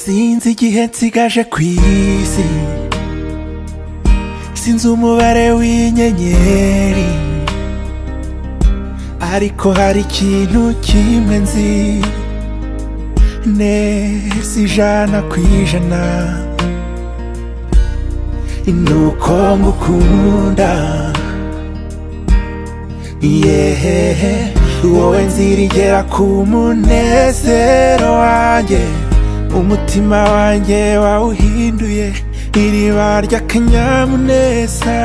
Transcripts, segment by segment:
sinzi igihe nsigaje kw'isi, sinzi umubare w'inyenyeri, ariko hari ikintu kimwe nzi neza ijana, nuko ngukunda. Yehehe, wowe nzira igera ku munezero wanjye, umutima wanjye wawuhinduye iriba ry'akanyamuneza.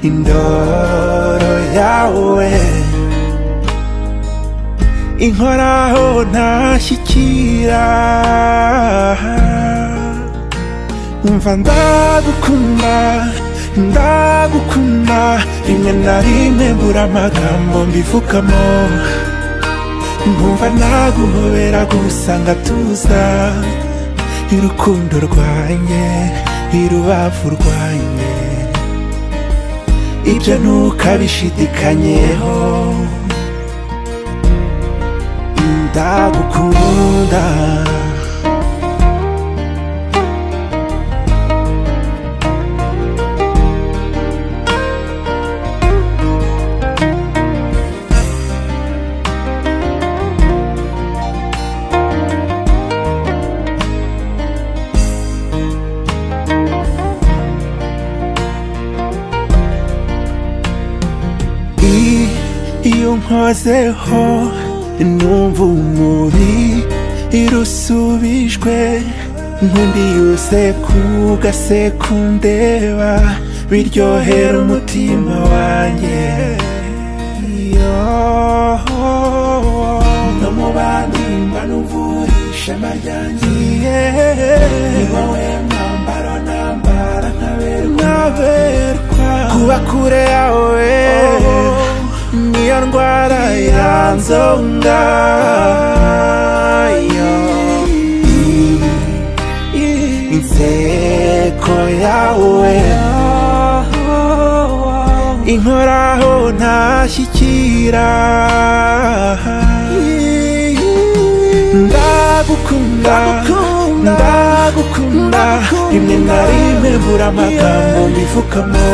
Indoro yawe inkoraho ntashyikira, umva ndagukunda, ndagukunda, rimwe na rimwe mbura amagambo mbivugamo, nkumva naguhobera gusa ngatuza. Urukundo rwanjye, urubavu rwanjye, ibyo ntukabishidikanyeho, ndagukunda. Iyo nkozeho numva umubiri usubijwe, nkundi yose kugasekundeba, biryohera umutima wanjye. No mu bandi mba numvura ishema ryanjye, ni wowe mwambaro nambara nkaberwa, kuba kure yawe niyo ndwara yanzonga. Inseko yawe inkoraho ntashyikira, ndagukunda, ndagukunda, rimwe na rimwe mbura amagambo mbivugamo,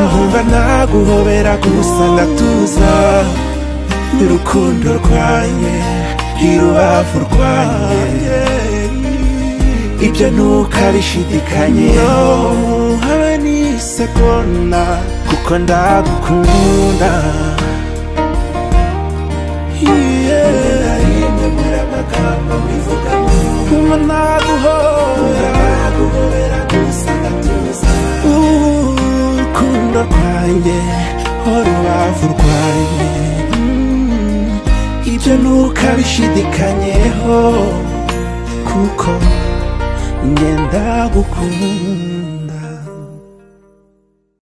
nkumva naguhobera gusa ngatuza. Urukundo rwanjye, urubavu rwanjye, ibyo ntukabishidikanyeho habe n'isegonda, kuko ndagukunda. Rimwe mbura amagambo mbivugamo, nkumva naguhobera gusa ngatuza. Urukundo rwanjye, urubavu rwanjye, ibyo ntukabishidikanyeho, kuko njye ndagukunda.